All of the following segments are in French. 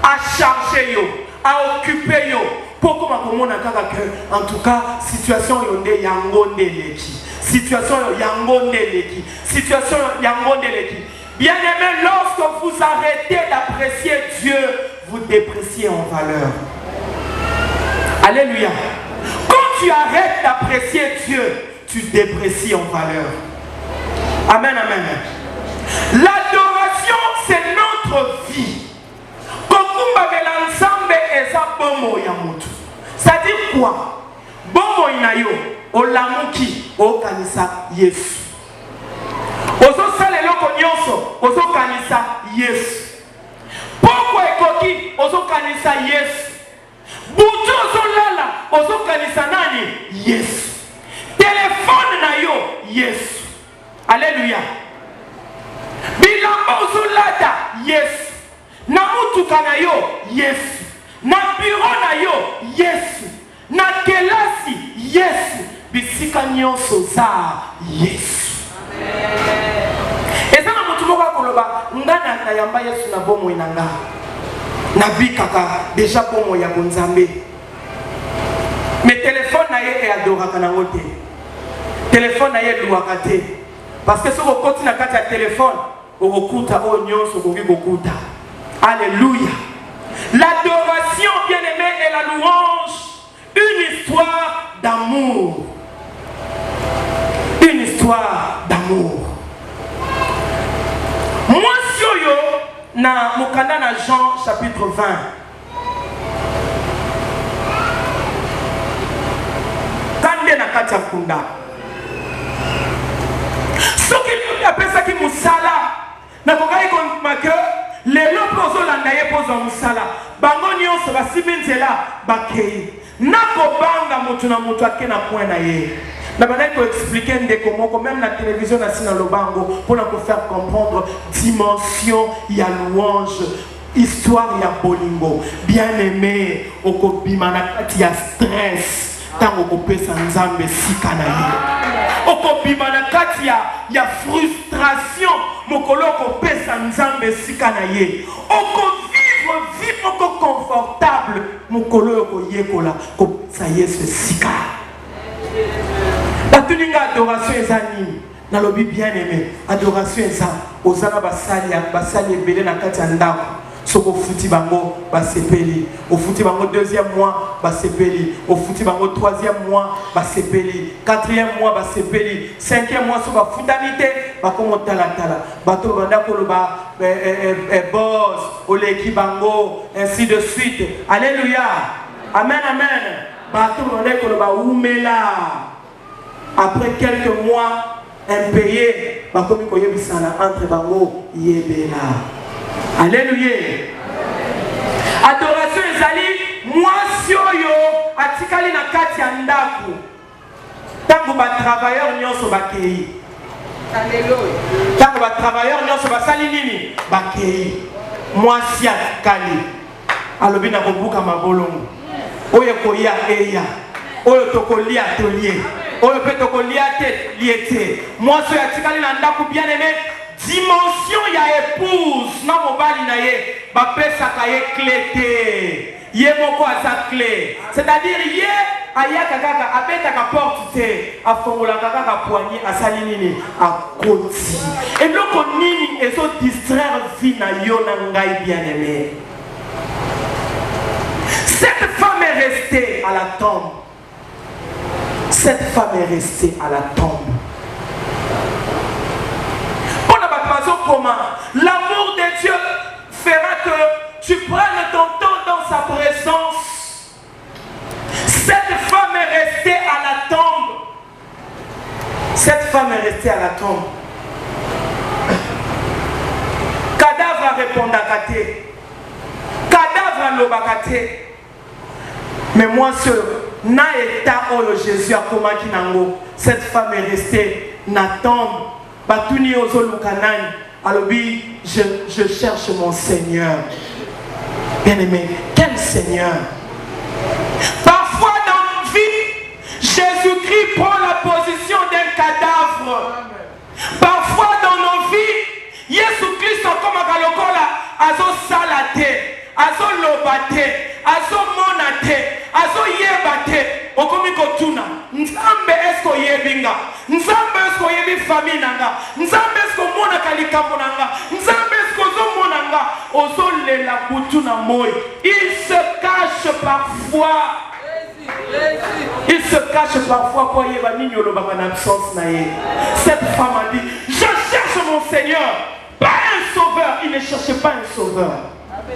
à charger yo, à occuper yo. Pourquoi en tout cas, situation yonde yango neleki. Situation yango neleki. Situation yango neleki. Bien aimé, lorsque vous arrêtez d'apprécier Dieu, vous dépréciez en valeur. Alléluia. Quand tu arrêtes d'apprécier Dieu, tu déprécies en valeur. Amen, amen. L'adoration, c'est notre vie. Ça dit quoi? Bomo inayo, olamuki, o kanisa Yesu. Ozo sale loko nyonso, ozo kanisa Yesu. Poko ekoki, ozo kanisa Yesu. Butu ozo lala, ozo kanisa nani? Yesu. Téléphone na yo, Yesu. Alléluia. Bilamba ozo lada, Yesu. Na mutuka na yo, Yesu. Na bureau na yo, Yesu. Na kelasi, Yesu. Bisika nyonso za Yesu. Eza na mutu moko koloba ngana na yamba Yesu na bomo inanga. Na bikaka déjà bomo ya bonzambe. Mais téléphone na ye e adoraka na ngote. Téléphone na ye luaka te. Parce que si vous continuez à faire un téléphone, vous écoutez au nyonso vous écoutez. Alléluia. L'adoration, bien-aimé, est la louange. Une histoire d'amour. Une histoire d'amour. Moi, si yo, na mukanda na Jean chapitre 20. Kande na kati ya kunda. Soki appelle ça qui musala. Na kokai kon make les lopozo landaye pozo musala. Bango nyonso basibinzela bakei. Nako banga mutu na mutu akena point na ye. Na bana ko expliquer ndeko moko même na télévision na sina lobango pour nous faire comprendre dimension ya louange, histoire ya bolingo. Bien aimé, okobima na kati ya stress. Tango kopesa nzambe sika na ye. Okobima na kati ya frustration mokolo kopesa nzambe sika na ye. Okovivre vie moko confortable mokolo koyekola kopesa Yesu sika. Batuninga adoration ezani na lobi bien aimé. Adoration eza ozana basali ebele na kati ya ndako. Soko futi bango basepeli, au futi bango deuxième mois basepeli, au futi bango troisième mois basepeli, quatrième mois basepeli, cinquième mois so ba futanité bakomo tala bato banda koloba boss oleki bango ainsi de suite. Alléluia. Amen amen. Bato banda koloba umela. Après quelques mois impayés bakomi koyebisana entre bango yebela. Alléluia. Adoration ezali mwasi oyo atikali na kati ya ndaku. Tango ba travailleur nyonso bakei. Alléluia. Tango ba travailleur nyonso basali nini? Bakei. Mwasi atikali. Alobi na kobuka mabolongo. Oyo koya eya. Oyo tokolia tolie. Oyo pe tokolia te liete. Mwasi atikali na ndaku bien aimé. Dimension ya épouse na mobali na ye bapesa ka ye clé te ye moko aza clé, c'est-à-dire ye ayaka kaka abeta ka porte te afongola kaka poignée asali nini akoti eloko nini ezo distraire vie na yo na ngai bien aimé. Cette femme est restée à la tombe. Cette femme est restée à la tombe. L'amour de Dieu fera que tu prennes ton temps dans sa présence. Cette femme est restée à la tombe. Cette femme est restée à la tombe. Cadavre répond à Katé. Cadavre à l'obakate. Mais moi, ce na état où Jésus a combattu nango. Cette femme est restée na tombe. Batuni ozolukanani. Alobi, je cherche mon Seigneur. Bien-aimé, quel Seigneur? Parfois dans notre vie, Jésus-Christ prend la position d'un cadavre. Parfois dans nos vies, Jésus-Christ comme un lokola azo salate. lobate, azo monate, azo yebate, okomi kotuna. Nzambe esko yebinga, nzambe esko yebi famille nanga, nzambe esko mona kalikambo nanga, nzambe esko zo monanga, ozo lela kutuna moi. Il se cache parfois. Il se cache parfois pour y avoir une absence. Cette femme a dit, je cherche mon Seigneur, pas un sauveur. Il ne cherchait pas un sauveur.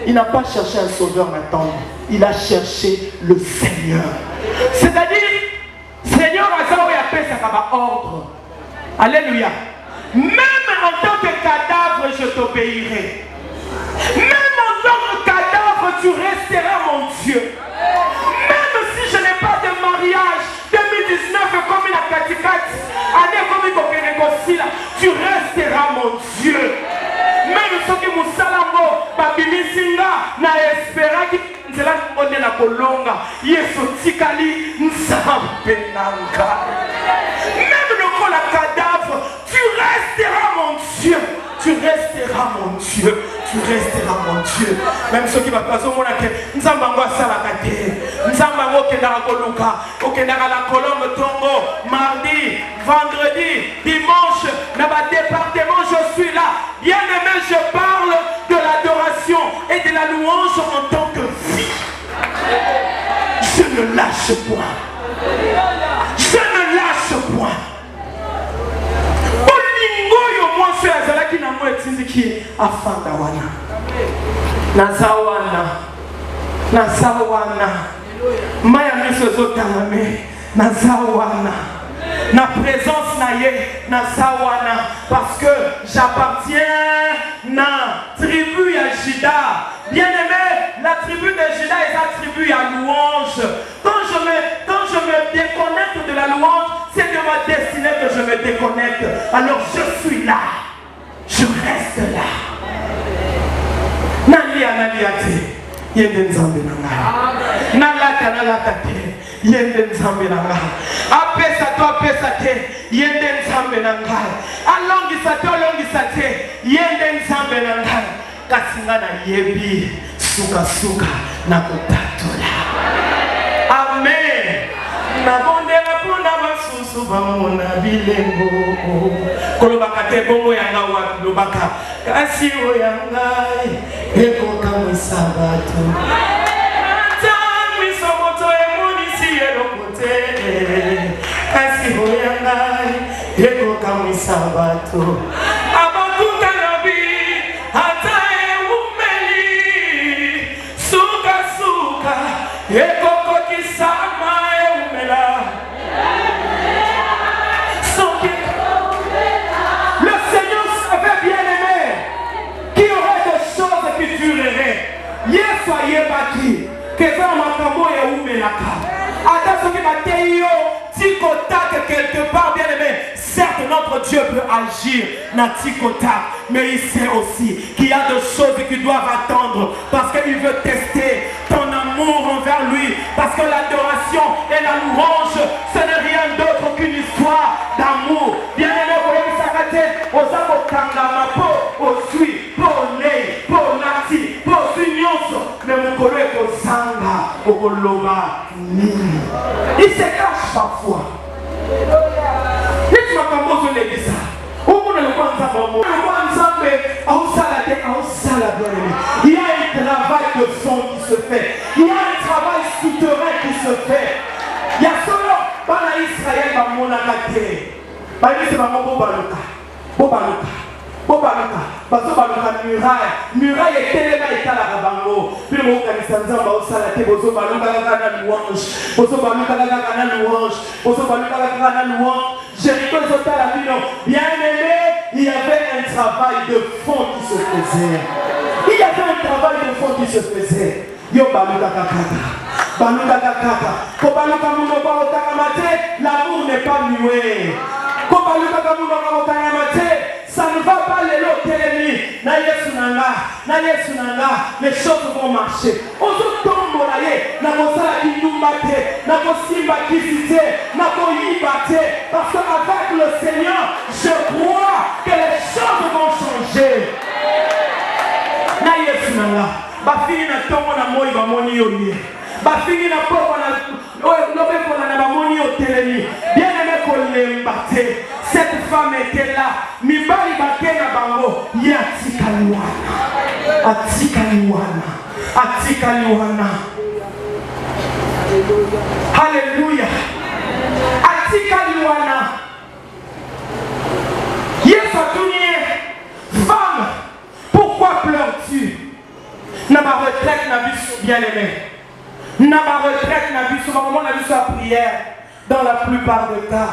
Il n'a pas cherché un sauveur maintenant. Il a cherché le Seigneur. C'est-à-dire, Seigneur a fait ça ordre. Alléluia. Même en tant que cadavre, je t'obéirai. Même en tant que cadavre, tu resteras mon Dieu. Même si je n'ai pas de mariage, 2019 comme une akatikati, année comme une kokenegosila, tu resteras mon Dieu. Même ce que Moussalamo, Babimisinga, na espéra qui nzela onde na kolonga, Yesu tikali nzambenanga. Même le col à cadavre, tu resteras mon Dieu. Tu resteras mon Dieu. Tu resteras mon Dieu. Même ceux qui vont passer au monde, Nzambango Salakate, Nzambango Kendara Koluka, Okendara la Colombe Tongo, mardi, vendredi, dimanche, dans ma département, je suis là. Bien aimé, je parle de l'adoration et de la louange en tant que vie. Je ne lâche point. Je ne lâche point. Azalaki na mo etinziki afanda wana nazawana maya miso ezotangame nazawana na présence na ye nazawana parce que j'appartiens na tribu ya Juda. Bien aimé, la tribu de Juda est la tribu à louange. Quand je me déconnecte de la louange, c'est de ma destinée que je me déconnecte. Alors je suis là. Je reste là. Naliate. Yende nzambe nanga. Nalata te. Yende nzambe nanga. Apesa te. Yende nzambe nanga. Alongisa te. Yende nzambe nanga. Kasinga na yebi. Suka na kutatola. Amen. Nabondela pona basusu bamona bilengo kolobaka te bongo yanga wa lobaka kasi oyanga ekoka mwisabatu atami somoto emonisi elokote kasi oyanga ekoka mwisabatu abakuta nabi ata eumeli suka ekoko kisama yebaki keza makambo ya umelaka ata soki bateyo tikotak quelque part. Bien aimé, certes notre Dieu peut agir na tikotak, mais il sait aussi qu'il y a des choses qui doivent attendre parce qu'il veut tester ton amour envers lui, parce que l'adoration et la louange ce n'est rien d'autre qu'une histoire d'amour. Bien aimé, vous sakate ozako kangama po osui po nei po nati po nyonso mais mon collègue au sanga au koloba nini. Il se cache parfois. Laisse-moi comme vous l'église. Où ne le voit ensemble. Il y a un travail de fond qui se fait. Il y a un travail souterrain qui se fait. Il y a seulement dans Israël dans mon attaqué. Par exemple, c'est mon Bobaluka. Parce que muraille est tellement étalée à Bango. Puis le mot Kamisanza va au salaté, Bozo Baluka la louange, Bozo Baluka la louange, Bozo Baluka la louange. Jéricho les hôtels à Bino. Bien aimé, il y avait un travail de fond qui se faisait. Il y avait un travail de fond qui se faisait. Yo Baluka Kakata. Baluka Kakata. Pour Baluka Mounoba Otakamate, l'amour n'est pas muet. Pour Baluka Mounoba Otakamate, ça ne va pas les loter. Les choses vont marcher. On se tombe là, parce qu'avec le Seigneur, je crois que les choses vont changer. Ba fini na tongo na moi ba bamoni oye. Bafini na poko na lobe kona na bamoni otelemi. Bien aimé kolemba te. Cette femme était là. Mibali bake na bango. Ya tikaliwana. Atikaliwana. Atikaliwana. Alléluia. Atikaliwana. Yesu atunye. Femme, pourquoi pleures-tu? Na ma retraite na biso bien-aimé. Na ma retraite na biso, ma maman na biso à prière. Dans la plupart des cas,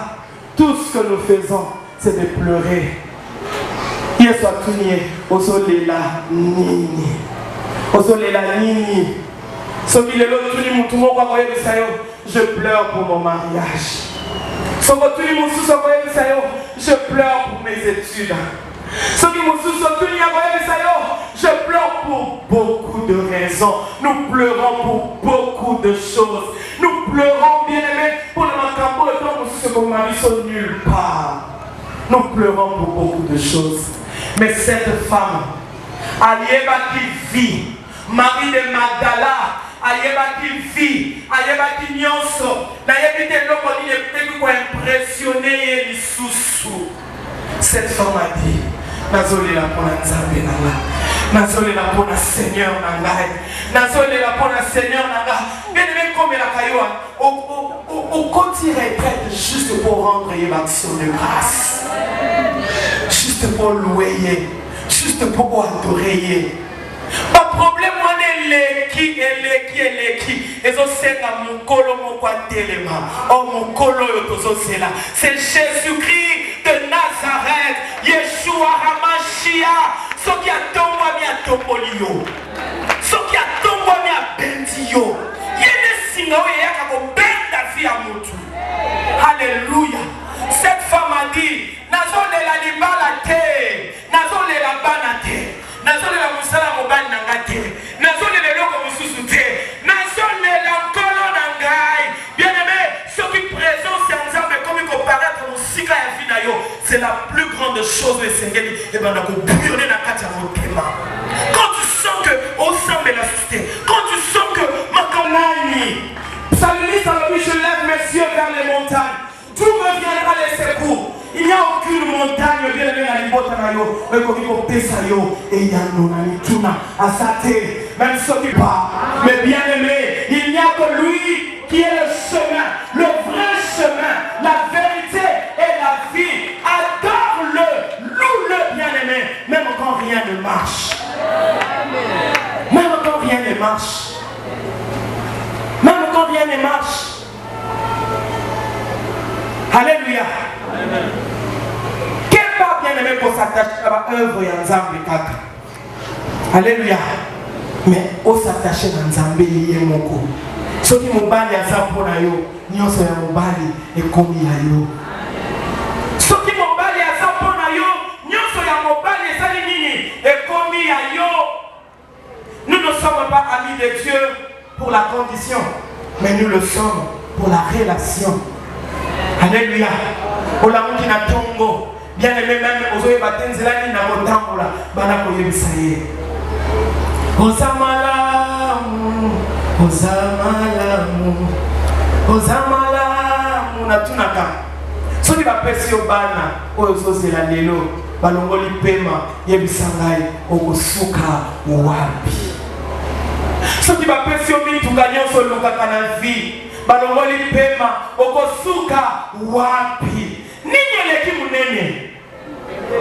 tout ce que nous faisons, c'est de pleurer. Yesu atunye ozolela nini? Ozolela nini? Soki lelo tuni mutu moko akoyebisa yo, je pleure pour mon mariage. Soki tuni mususu akoyebisa yo, je pleure pour mes études. Je pleure pour beaucoup de raisons. Nous pleurons pour beaucoup de choses. Nous pleurons, bien-aimés, pour le macambo et pour ce que ma vie sont nulle part. Nous pleurons pour beaucoup de choses. Mais cette femme, Ayeba qui vit, Marie de Magdala, Ayeba qui vit, Ayeba qui nyonso, Nayebi te loko ni ne peut impressionner les sous. Cette femme a dit, nazolela pona nzambe nanga, nazolela pona Seigneur nanga, nazolela pona Seigneur nanga. Bien aimé comme la kayoa, au côté retraite juste pour rendre une action de grâce, juste pour louer, juste pour adorer. Pas problème moi eleki et zo senga mukolo moko telema. Oh mukolo yo tozosela. C'est Jésus-Christ de Nazareth, Yeshua HaMashiach, ce qui a tombé à Topolio, ce qui a tombé à Bendio. Il y a des signes qui ont benda vie à Moutou. Alléluia. Cette femme a dit, Nazole la libala te, Nazole la banate, Nazole la musala mobile nangate, Nazole le logo mususu te, Nazole la kolo nangai. Bien aimé, ce qui présente c'est ensemble comme il comparaît comme sika ya vie na yo, c'est la plus grande chose de Seigneur. Et ben on bouillonner dans quatre mots. Quand tu sens que au sein de la société, quand tu sens que Makanani, Psalmiste je lève mes yeux vers les montagnes. Tout me viendra les secours. Il n'y a aucune montagne bien aimée dans les botanayo, mais comme il faut pesayo et il y a non tuna asate, même ceux qui partent. Mais bien aimé, il n'y a que lui qui est le chemin, le vrai chemin, la vérité et la vie. Adore-le, loue-le bien aimé, même quand rien ne marche. Même quand rien ne marche. Même quand rien ne marche. Alléluia. Quel pas bien aimé pour s'attacher à l'œuvre et à Nzambe kaka. Alléluia. Mais on s'attache à Nzambe yemoko. Ce qui mobali à Zampona yo, nyonso ya mobali et comme ya yo. Ce qui mobali à Zampona yo, nyonso ya mobali et sali nini et comme ya yo. Nous ne sommes pas amis de Dieu pour la condition, mais nous le sommes pour la relation. Alléluia. Olamuki na tongo. Bien aimé même ozoye batenzela ni na motambola bana koyebisa ye. Ozamalamu, ozamalamu, ozamalamu na tunaka. Soki bapesi yo bana oyo ozozela lelo balongoli pema yebisa ngai okosuka wapi. Soki bapesi yo mituka nyonso olukaka na vie balongoli pema okosuka wapi. Nini eleki munene?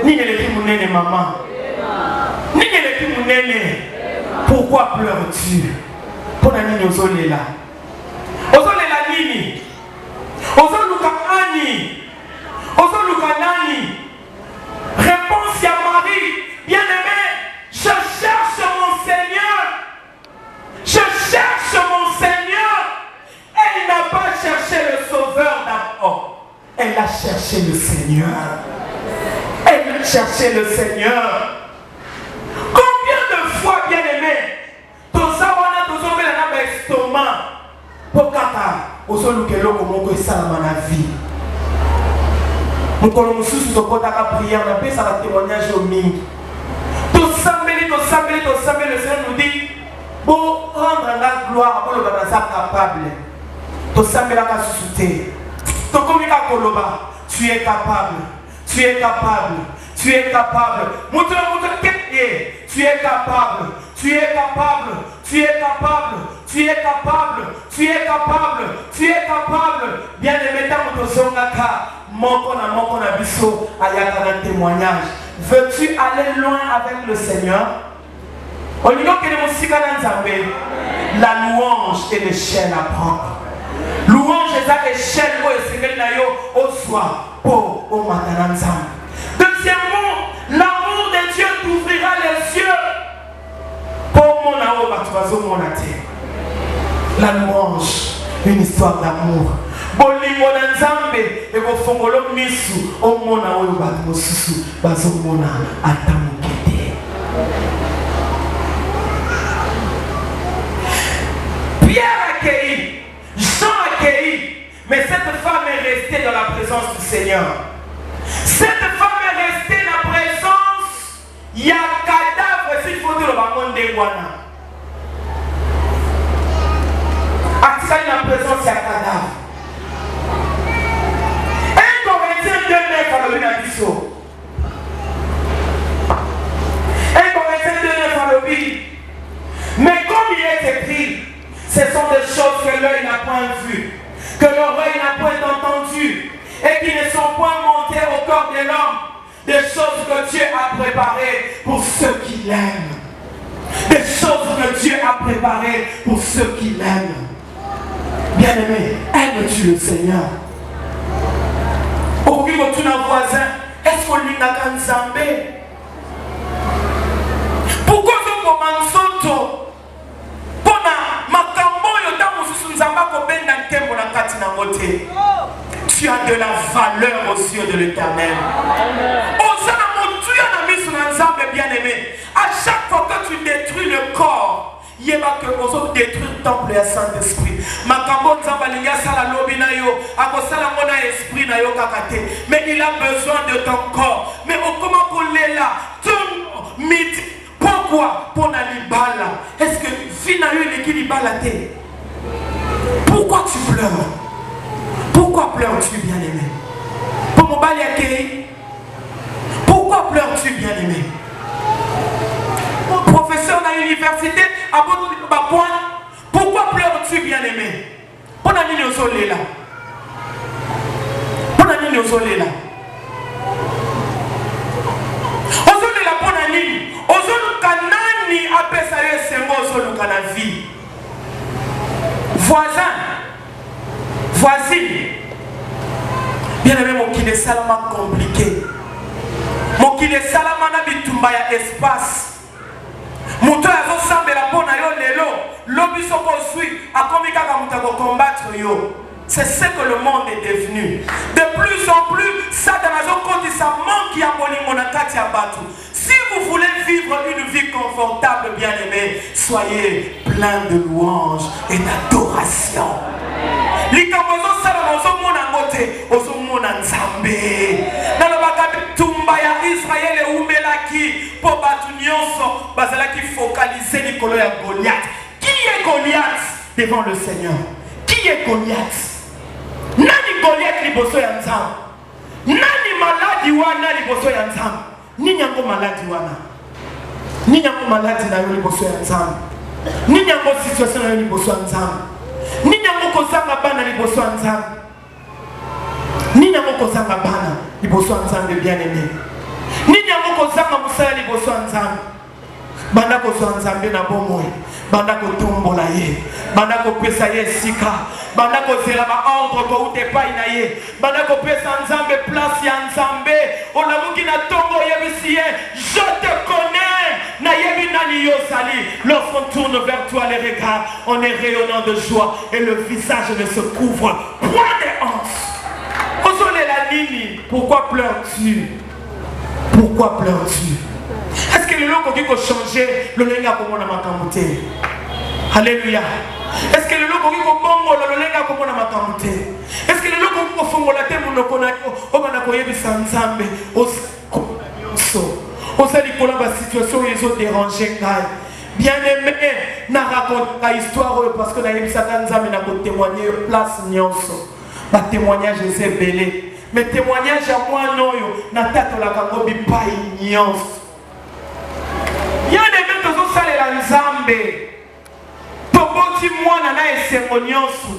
Nini eleki munene maman? Nini eleki munene? Pourquoi pleures-tu? Pona nini ozolela? Ozolela nini? Ozoluka ani? Ozoluka nani? Réponse à Marie, bien-aimé, je cherche mon Seigneur. Je cherche mon Seigneur. Elle n'a pas cherché le Sauveur d'abord. Elle a cherché le Seigneur. Elle a cherché le Seigneur. Combien de fois, bien-aimé, tozawana tozobela na estomac pokata ozolukelo komoko esalama na vie. Mukolo mususu tokotaka prière na pesa la témoignage au mingi. Tosambeli, le Seigneur nous dit pour rendre la gloire, pour le faire capable. Tu sais la susciter. Tu es capable. Tu es capable. Tu es capable. Tu es capable. Tu es capable. Tu es capable. Tu es capable. Tu es capable. Tu es capable. Bien aimé, tant que Zongaka, mon abisso, ayaka un témoignage. Veux-tu aller loin avec le Seigneur? La louange est l'échelle à prendre. Louange est à l'échelle où le Seigneur au soir pour au matin. Deuxièmement, l'amour de Dieu t'ouvrira les yeux. Pour mon amour, la louange, une histoire d'amour. Bolingo na nzambe eko fongolo misu omona oyo bato mosusu bazomona ata mokete. Pierre accueilli, Jean accueilli, mais cette femme est restée dans la présence du Seigneur. Cette femme est restée dans la présence. Il y a un cadavre s'il faut dire le bambon de Guana. Dans la présence, il y a un cadavre. 1 Corinthiens 2, 9 à l'objet d'Abisso. 1 Corinthiens 2, 9 à l'objet. Mais comme il est écrit, ce sont des choses que l'œil n'a point vues, que l'oreille n'a point entendues, et qui ne sont point montées au corps de l'homme, des choses que Dieu a préparées pour ceux qui l'aiment. Des choses que Dieu a préparées pour ceux qui l'aiment. Bien-aimé, aimes-tu le Seigneur? Au niveau de ton voisin, est-ce qu'on lui n'a qu'un zambé? Pourquoi vous commencez pour tu as de la valeur aux yeux de l'Éternel. Bien-aimé, à chaque fois que tu détruis le corps, il y a que vous détruire le temple et le Saint-Esprit. Mais il a besoin de ton corps. Mais comment qu'on est là? Pourquoi? Pour Nalibala. Est-ce que finalement qui libala? Pourquoi tu pleures? Pourquoi pleures-tu, bien-aimé? Pour mon baliaké. Pourquoi pleures-tu, bien-aimé? Professeur dans l'université, à point. Pourquoi pleures-tu, bien-aimé? Pour la ligne au soleil là. Pour la ligne au soleil là. Au soleil là, pour la ligne. Au soleil kanani appelle ça le sengo au soleil la vie. Voisin, voisine. Bien-aimé, mon qui est salement compliqué. Mon qui est salement na bitumba ya espace. Mon toit a ressemblé la bonne ayo lelo. L'objet construit a commis à combattre yo. C'est ce que le monde est devenu. De plus en plus, ça dans la zone quand ça manque qui a monakati à battu. Si vous voulez vivre une vie confortable, bien-aimé, soyez plein de louanges et d'adoration. Les camosos salamoso monangote, oso monanzambe. Dans le bagage tumbaya Israël et umelaki pour battu nyonso, bazalaki focaliser Nicolas et Goliath. Qui est Goliath devant le Seigneur? Qui est Goliath? Nani Goliath liboso ya nzambe? Nani maladi wana liboso ya nzambe? Nini yango maladi wana? Nini yango maladi na yo liboso ya nzambe? Nini yango situation na yo liboso ya nzambe? Nini yango kozanga bana liboso ya nzambe? Nini yango kozanga bana liboso ya nzambe bien-aimé? Nini yango kozanga musala liboso ya nzambe? Banda kozwa nzambe na bomoi, banda kotombola ye, banda kopesa ye sika, banda kozela ba ordre ko ute pai na ye, banda kopesa nzambe place ya nzambe, olamuki na tongo yebisi ye, je te connais, na yebi nani yo sali. Lorsqu'on tourne vers toi les regards, on est rayonnant de joie et le visage ne se couvre point de honte. Osole la nini, pourquoi pleures-tu? Pourquoi pleures-tu? Est-ce que le loco qui peut changer le lenga comme on a makamouté? Alléluia. Est-ce que le loco qui peut bongo le lenga comme on a makamouté? Est-ce que le loco qui peut fongo la tête mon okonako o manako yebi sanzambe o so o sali kola ba situation ils ont dérangé ngai Bien-aimé, na raconte la histoire parce que na Satan Nzambe na témoigner place nyonso. Ba témoignage c'est belé. Mais témoignage à moi non yo na tato la kango bi pai nyonso. Ya de meto zo sale la Nzambe. Toboti mwana na esengo nyonso.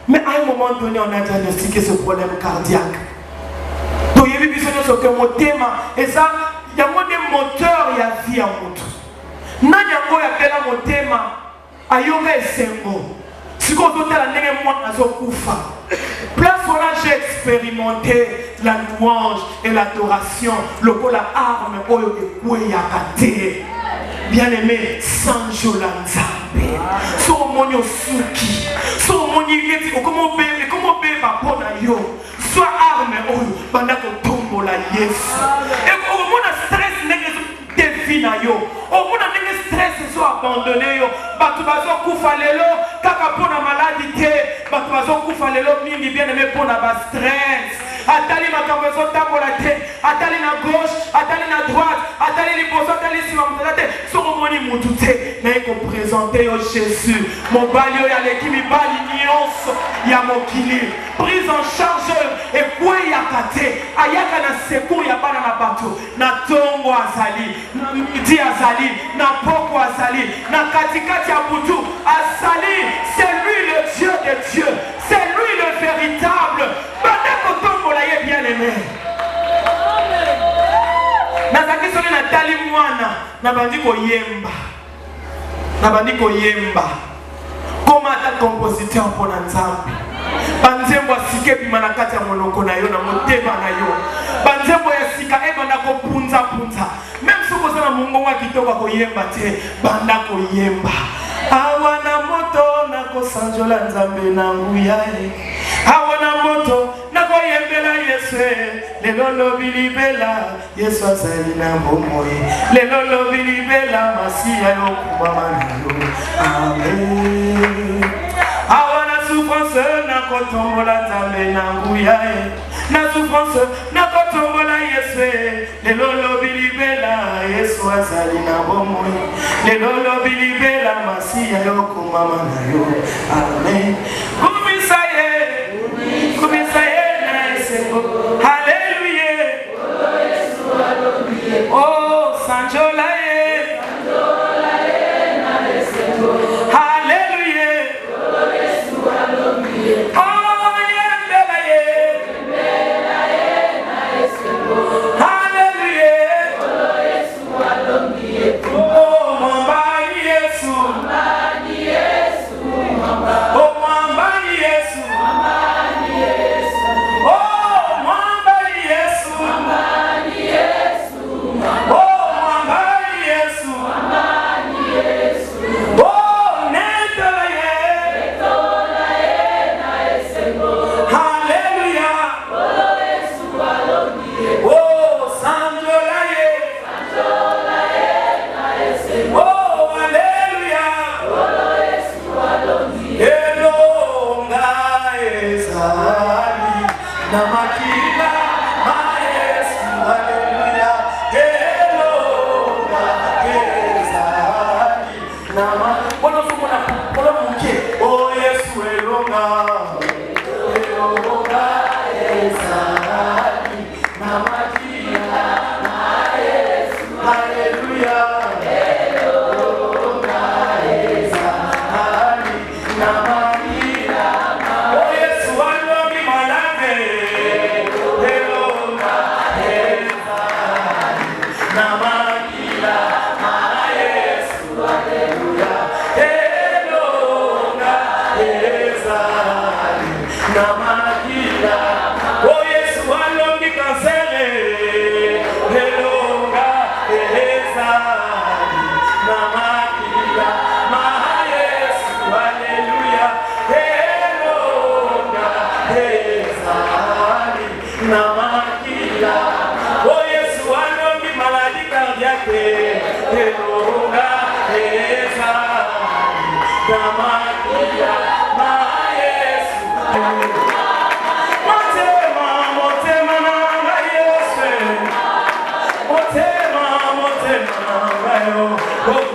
Mais à un moment donné on a diagnostiqué ce problème cardiaque. Donc il y a besoin de que mon thème et ça il y a des moteurs il y a vie à moto. Nanyango ya pela motema ayonga esengo siko totala ndenge mwana azokufa place où là j'ai expérimenté la louange et l'adoration lokola arme oyo ekweyaka te bien-aimé Sanjo la Nzambe so omoni osuki so omoni eti okomo beba mpona yo soit arme oyo banda kotombola Yesu okomona stress ndenge défi na yo omona ndenge stress so abandonné yo bato bazokufa lelo kaka mpona maladi te bato bazokufa lelo mingi bien-aimé mpona bastress atali makambo ezotambola te atali na gauche atali na droite atali liboso atali nsima motala te soko omoni mutu te naye koprésente yo Jésus mobali oyo aleki mibali nyonso ya mokili prise en charge oyo ekweyaka te ayaka na secours ya bana na bato na ntongo azali na midi azali na poko azali na katikati ya butu azali c'est lui le Dieu de Dieu c'est lui le véritable banda kotombola ye bien-aimé nazaki soki natali mwana nabandi koyemba koma ata compositeur mpona Nzambe banzembo ya sika ebima na kati ya monoko na yo na motema na yo banzembo ya sika ebanda kopunzapunza meme soki oza na mongongo ya kitoko akoyemba te banda koyemba awa na moto nakosanjola Nzambe na nguya ye awa na moto nakoyembela Yesu lelo lobi libela Yesu azali na bomoi lelo lobi libela masiya yokumama na yo amen awa na souffrance nakotombola Nzambe na nguya ye na souffrance nakotombola Yesu lelo lobi libela Yesu azali na bomoi lelo lobi libela masiya yokumama na yo amen kumisa ye na esengo haleluya oh sanjola ye na esengo haleluya oh yembela ye na esengo haleluya oh mwamba Yesu oh mwamba Yesu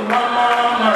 Mama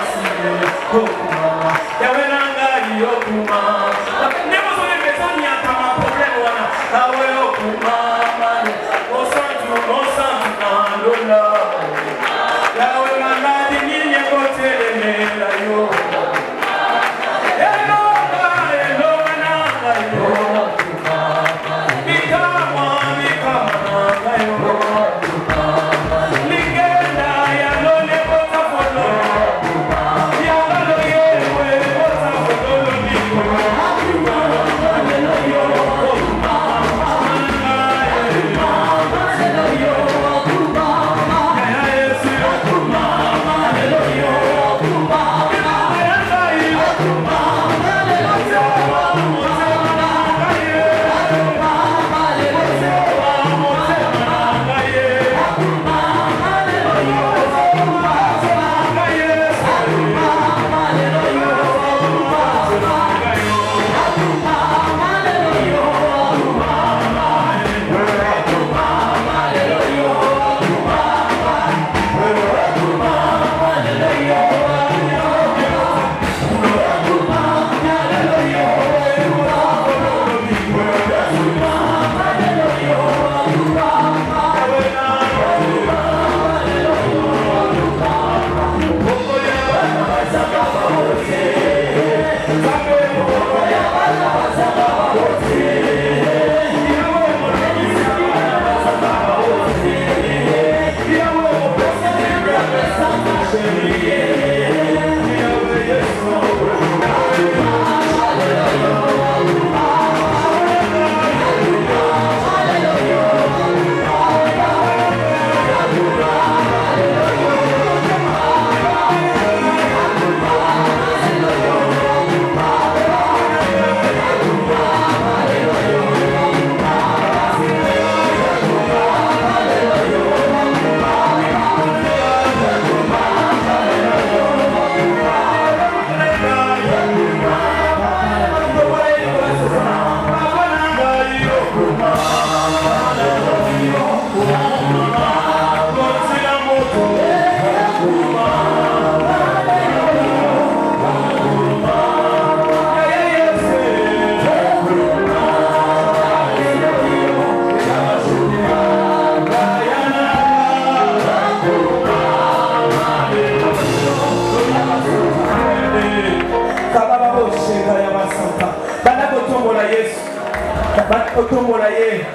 otombola ye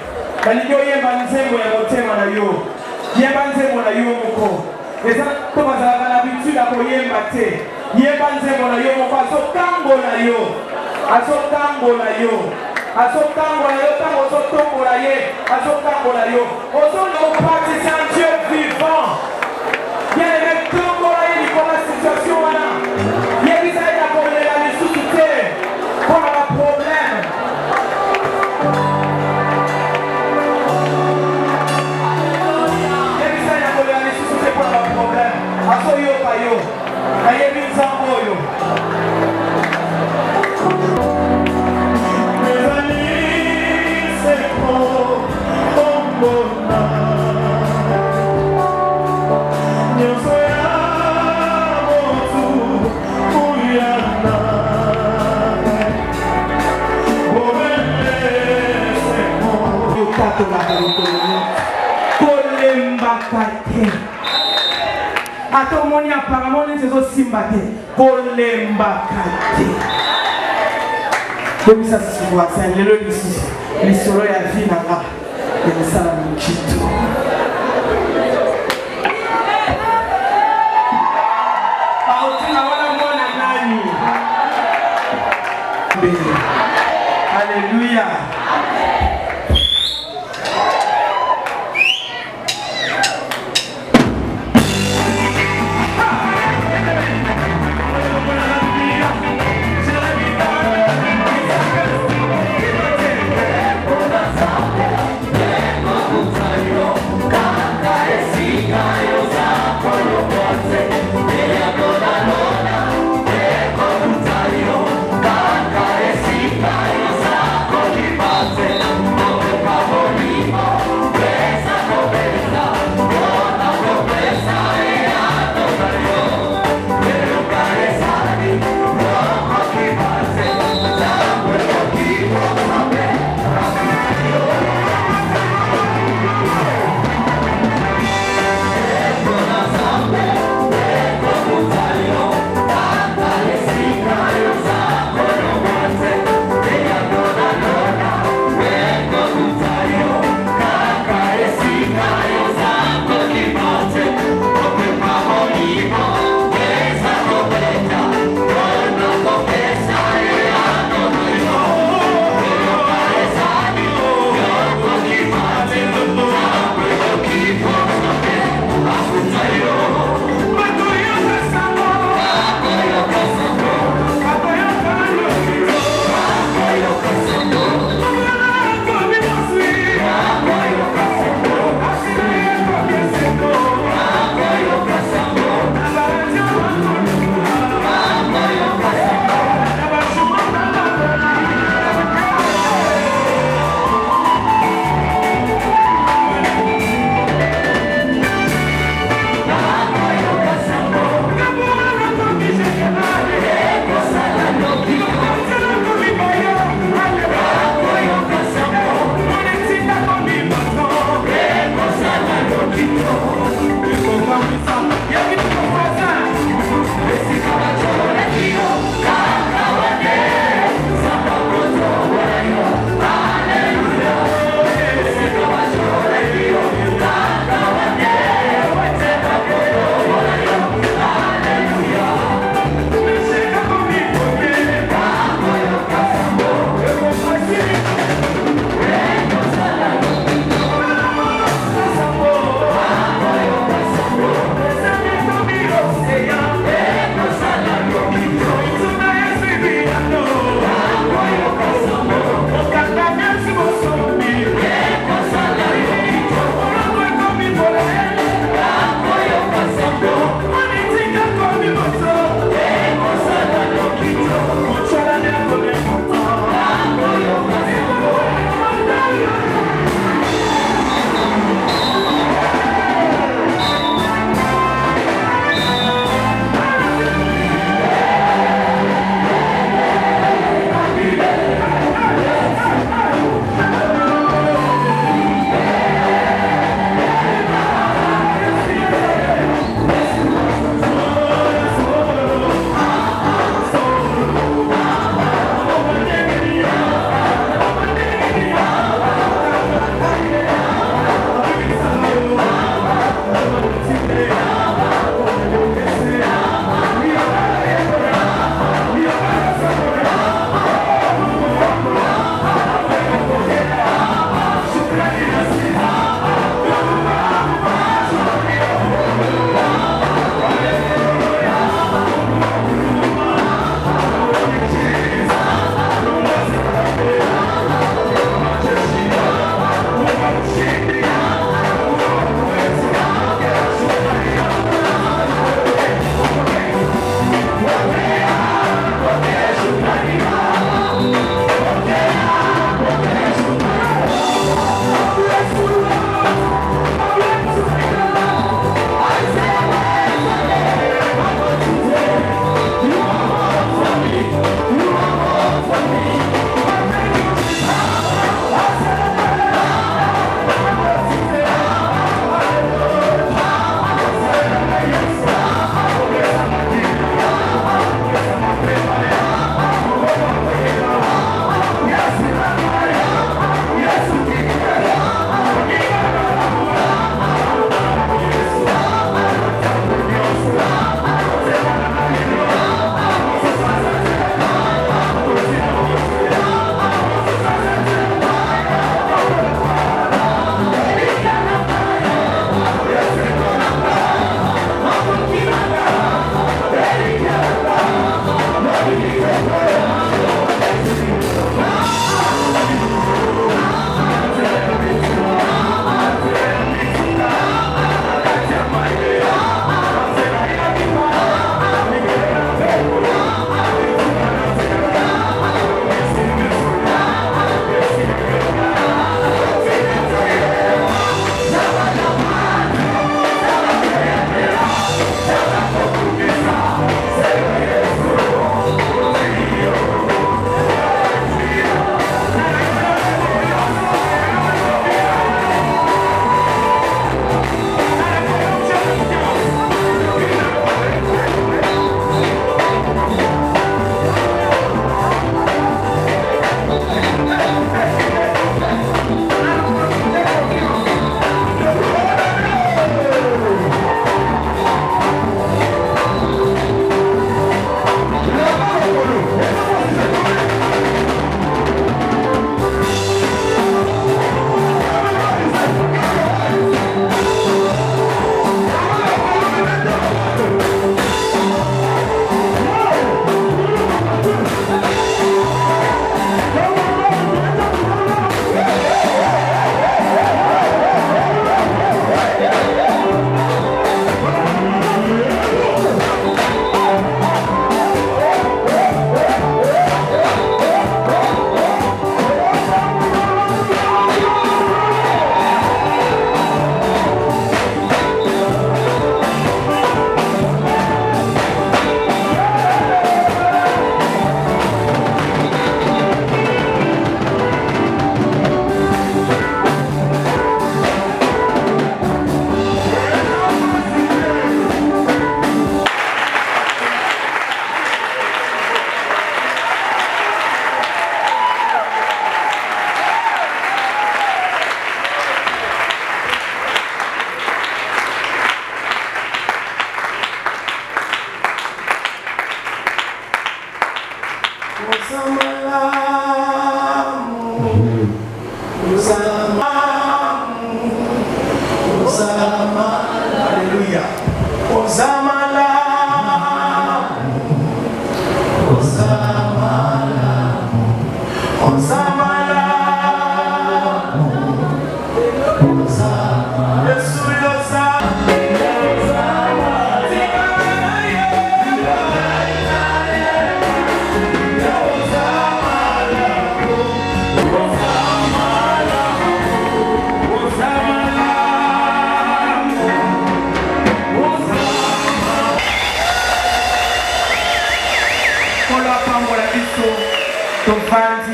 balingi oyemba nzembo ya motema na yo yemba nzembo na yo moko eza to bazalaka na habitude ya koyemba te yemba nzembo na yo moko azotambola yo azotambola yo azotambola yo ntango ozotombola ye azotambola yo ozonga opatisa Dieu vivant bien aimé tombola ye likolo ya situation wana yebisa ye na kolela lisusu te mpona baproblème yebisa ye na kolela lisusu te mpona baproblème azoyoka yo nayebi nzambe oyo kolembaka te ata omoni apparemment neti ezosimba te kolembaka te tobisa situation lelo lisusu lisolo ya vi na nga ezosala mokito aotinga wana mwana nani Alléluia.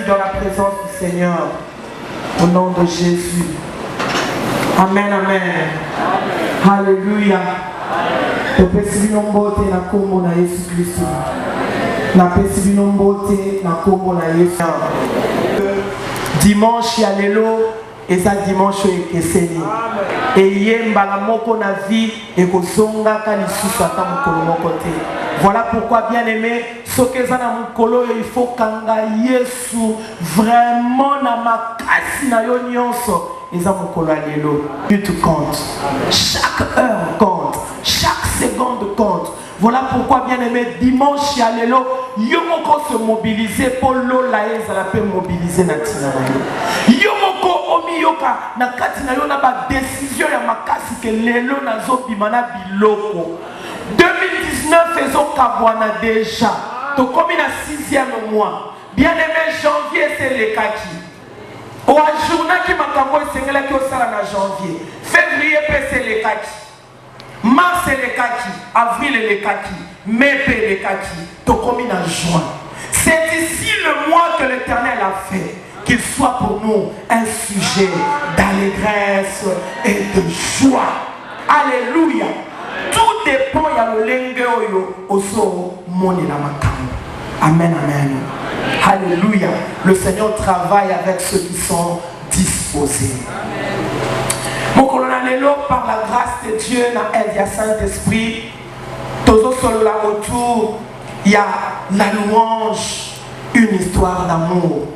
Dans la présence du Seigneur, au nom de Jésus. Amen, amen. Alléluia. Dimanche ya lelo eza dimanche ekeseni. Eyembala moko na vie ekozonga ka lisusu ata mokolo moko te. Voilà pourquoi, bien aimé, ce que ça na mukolo il faut kanga Yesu vraiment na makasi na yo nyonso eza mukolo alelo. Tout compte. Chaque heure compte. Chaque seconde compte. Voilà pourquoi, bien aimé, dimanche ya lelo yo moko se mobiliser pour lola ezala pe mobiliser na tina na yo. Yo moko omiyoka na kati na yo na ba décision ya makasi ke lelo nazo bimana biloko. 2019 faisons Kabwana déjà. Donc comme il a 6e mois. Bien aimé, janvier c'est le kaki. Au journée qui m'a camboé c'est là qui au sala na janvier. Février c'est le kaki. Mars c'est le kaki. Avril c'est le kaki. Mai c'est le kaki. Donc comme il a juin. C'est ici le mois que l'Éternel a fait. Qu'il soit pour nous un sujet d'allégresse et de joie. Alléluia. Tout dépend ya lolenge oyo oso moni la makambo. Amen, amen. Alléluia. Le Seigneur travaille avec ceux qui sont disposés. Mon colonel, par la grâce de Dieu, dans l'aide du Saint-Esprit, tous solo là autour, il y a la louange, une histoire d'amour.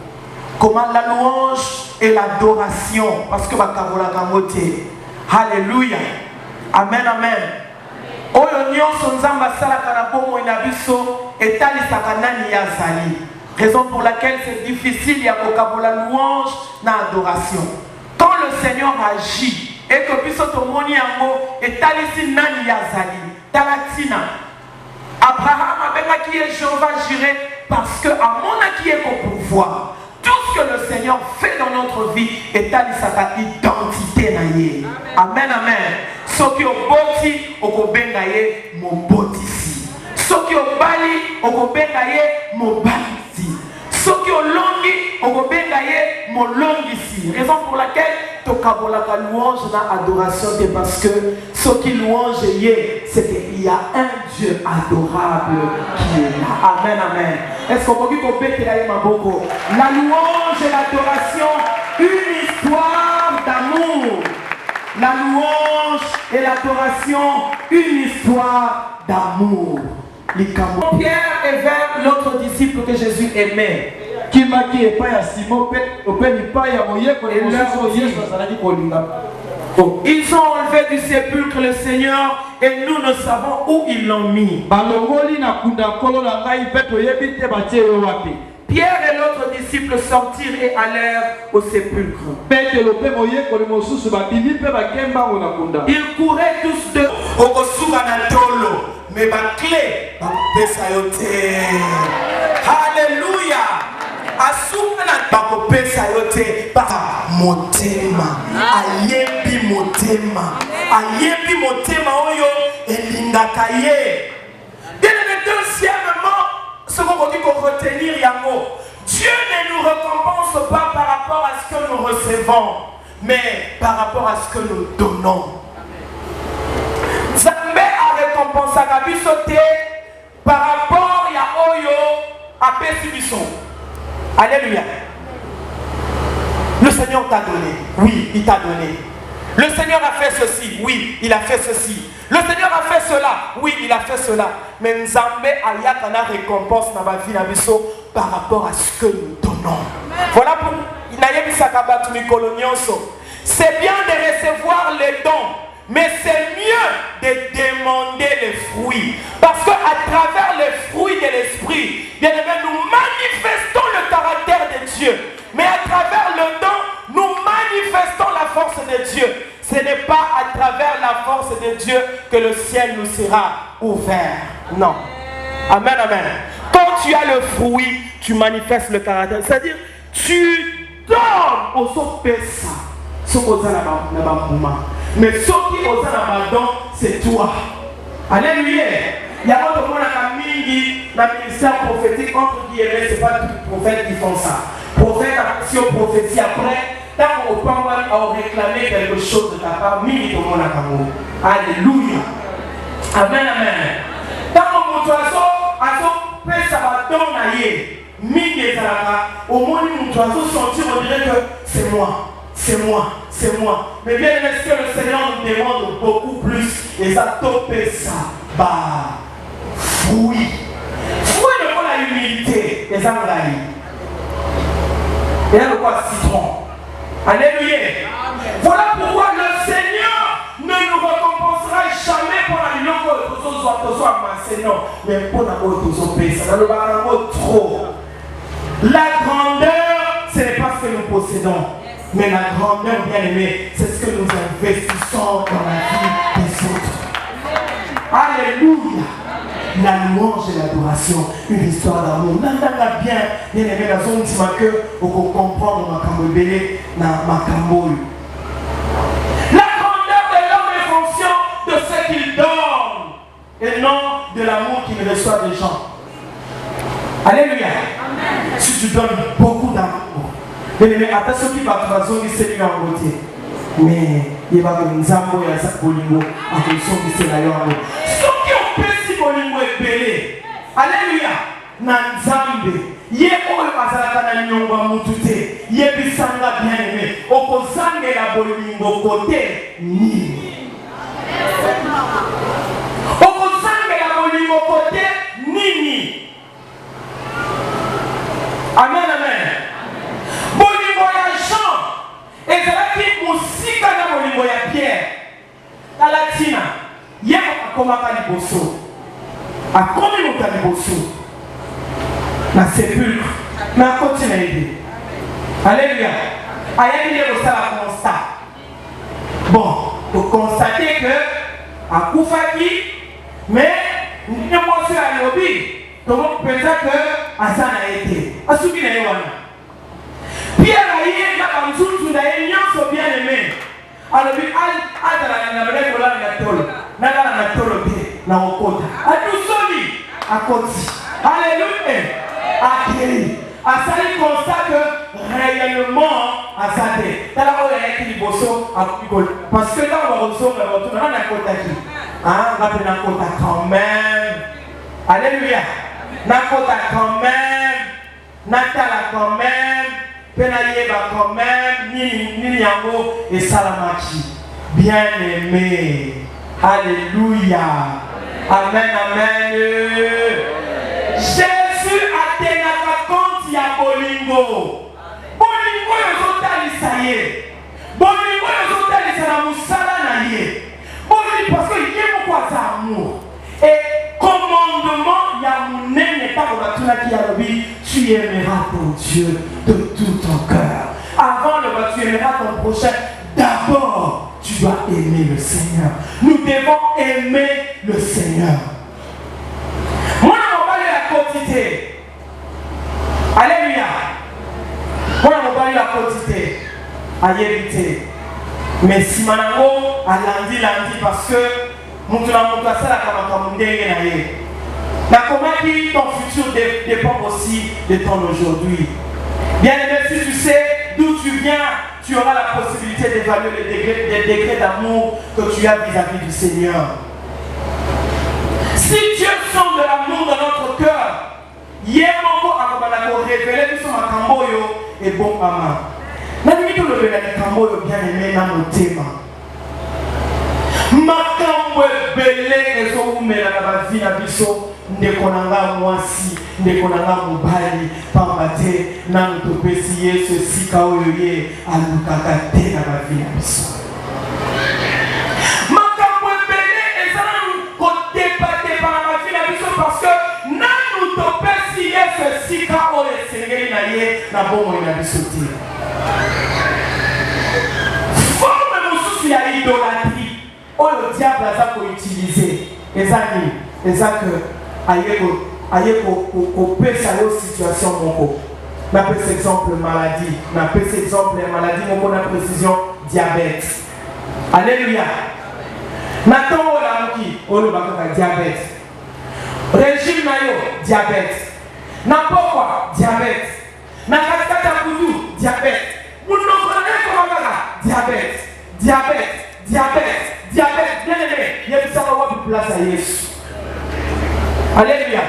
Comment la louange et l'adoration, parce que ma kabola gamote. Alléluia. Amen, amen. Oyo nyonso nzamba salaka na bomo ina biso etalisaka nani yazali. Raison pour laquelle c'est difficile ya kokabola louange na adoration. Quand le Seigneur agit et que biso tomoni yango etalisi nani yazali. Talatina. Abraham abengaki ye Jéhovah Jireh parce que amonaki ye ko pouvoir. Tout ce que le Seigneur fait dans notre vie etalisaka identité na ye. Amen, amen. Soki oboti okobenga ye mobotisi. Soki obali okobenga ye mobalisi. Soki olongi okobenga ye molongisi. Raison pour laquelle tokabolaka louange na adoration c'est parce que soki louange ye c'est qu'il y a un Dieu adorable qui est là. Amen, amen. Est-ce qu'on peut dire qu'on peut la maboko? La louange et l'adoration, une histoire d'amour. La louange et l'adoration, une histoire d'amour. Pierre est vers l'autre disciple que Jésus aimait. Et leur dit, ils ont enlevé du sépulcre le Seigneur et nous ne savons où ils l'ont mis. Pierre et l'autre disciple sortirent et allèrent au sépulcre. Ils couraient tous deux. Mais ma clé, alléluia. Par motema, ayembi motema oyo elingaka ye. Deuxièmement, ce qu'on dit qu'on retenir yango, Dieu ne nous récompense pas par rapport à ce que nous recevons, mais par rapport à ce que nous donnons. Zambé a récompensé à bisoté par rapport à oyo à Pessibison. Alléluia. Le Seigneur t'a donné. Oui, il t'a donné. Le Seigneur a fait ceci. Oui, il a fait ceci. Le Seigneur a fait cela. Oui, il a fait cela. Mais Nzambé ayatana récompense dans ma vie par rapport à ce que nous donnons. Voilà pour c'est bien de recevoir les dons, mais c'est mieux de demander les fruits. Parce qu'à travers les fruits de l'esprit, bien aimé, nous manifestons le caractère de Dieu. Mais à travers le don, nous manifestons la force de Dieu. Ce n'est pas à travers la force de Dieu que le ciel nous sera ouvert. Non. Amen, amen. Quand tu as le fruit, tu manifestes le caractère. C'est-à-dire, tu donnes aux autres personnes. Ce qu'on a là-bas, mais ce qui est là-bas, c'est toi. Alléluia. Il y a autre monde dans le ministère prophétique, entre guillemets, ce n'est pas tous les prophètes qui font ça. Prophète, action, prophétie, après, tant qu'on peut réclamer quelque chose de ta part, mille tout le monde a alléluia. Amen, amen. Tant qu'on peut faire ça va donner, mille au moins, nous doit sentir, on dirait que c'est moi. C'est moi, c'est moi. Mais bien aimé, ce que le Seigneur nous demande beaucoup plus, et ça topé ça, bah, fruit. Fruit de quoi la humilité, et ça on l'a eu. Et là, le quoi citron. Alléluia. Voilà pourquoi le Seigneur ne nous récompensera jamais pour la union que nous sommes mais pour la nous trop. La grandeur, ce n'est pas ce que nous possédons. Mais la grandeur, bien aimée, c'est ce que nous investissons dans la vie des autres. Alléluia. La louange et l'adoration, une histoire d'amour. Nanda bien, bien aimé, dans son petit que on comprendre ma cambouille, ma cambouille. La grandeur de l'homme est fonction de ce qu'il donne et non de l'amour qu'il reçoit des gens. Alléluia. Amen. Si tu donnes beaucoup d'amour, mais attention qui va traverser c'est en beauté. Mais il va venir Zambo et Azak Bolingo. Attention qui c'est d'ailleurs. Ceux qui ont péché Bolingo est belé. Alléluia. Nanzambe. Yé oyo azalaka na nyonga mutute. Yé bisanga bien aimé. Okozange la Bolingo côté ni. Okozange la Bolingo côté nini. Amen, amen. Bolingo ya Jean, et c'est musika na bolingo ya Pierre. La latina, yé akomaka liboso. Akomi muta liboso. Na sépulcre, na koti na yé. Alléluia. Ayaki yé kosala constat. Bon, pour constater que akufaki, mais n'y a pas sur la lobby. Donc, peut-être que Hassan a été. Asuki na yewana. Pierre a été dans la maison de l'Union bien aimé. Alors, il a la maison de la tolo, na okota. A tout soli, à côté. Alléluia. A guéri. A sali constat que réellement, à sa tête. Dans la rue, il y a qui bosso à Picole. Parce que là, on va retourner dans la côte qui. On va prendre la côte quand même. Alléluia. La côte quand même. natala quand même, penayeba quand même, ni yango et salamaki. Bien-aimé. Alléluia. Amen, amen. Jésus a tenu compte ya bolingo. Bolingo yozotalisa ye. Bolingo yozotalisa na musala na ye. Bolingo parce que yé moko aza amour. Et commandement ya munene pas pour batuna qui a dit tu aimeras ton Dieu de tout ton cœur. Avant le tu aimeras ton prochain. D'abord, tu dois aimer le Seigneur. Nous devons aimer le Seigneur. Moi, on va aller la quantité. Alléluia. Moi, on va aller la quantité. À éviter. Mais si manango a lundi parce que nous avons passé la caméra. Mais comment dire ton futur dépend aussi de ton aujourd'hui. Bien aimé, si tu sais d'où tu viens, tu auras la possibilité d'évaluer les degrés d'amour que tu as vis-à-vis du Seigneur. Si Dieu sent de l'amour dans notre cœur, Yémoko a révélé que son makamboyo est bon maman. N'a-t-il pas le makamboyo bien aimé dans nos thèmes? Makambo belé et son oumela na vie na biso ndekonanga mwasi ndekonanga mobali pambate na mutopesi Yesu sika oyo ye alukaka te na vie na biso. Makambo belé ezana kodepate na vie na biso parce que na mutopesi Yesu sika oyo esengeli na ye na bomo na biso te. Forme mosusu ya idolâtrie. Oh, le diable a utilisé les amis, les actes, aïe pour sa situation mon n'a pas cet exemple maladie, n'a pas cet exemple maladie mon a précision diabète. Alléluia. Nathan Olamuki, on le baka diabète. Régime nayo diabète. N'importe quoi diabète. Nakata kudu diabète. Diabète, diabète, diabète. Diabète, bien aimé, il y a une place à Yesu. Alléluia.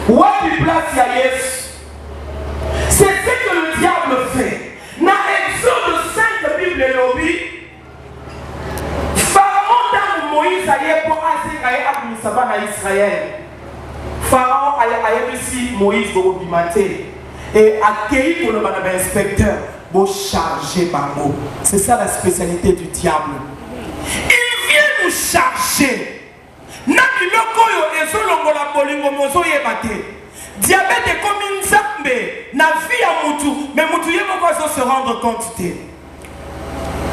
Wapi place à Yesu. C'est ce que le diable fait. Dans Exode 5, Bible lobby, Pharaon dans Moïse allait pour assurer Abnisaba dans Israël. Pharaon allait ici Moïse pour bimater et accueillir pour le inspecteur pour charger Bango. C'est ça la spécialité du diable. Il vient nous charger. Nani lokoyo ezolongola bolingo mozo yebate. Diabète est comme une zambe. Na vie à mutu, mais mutu yemo quoi se rendre compte te.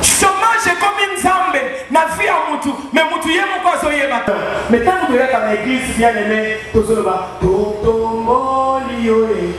Chômage est comme une zambe. Na vie à mutu, mais mutu yemo quoi se yebate. Mais quand vous êtes dans l'église bien aimé, tozoloba totomboli yoe.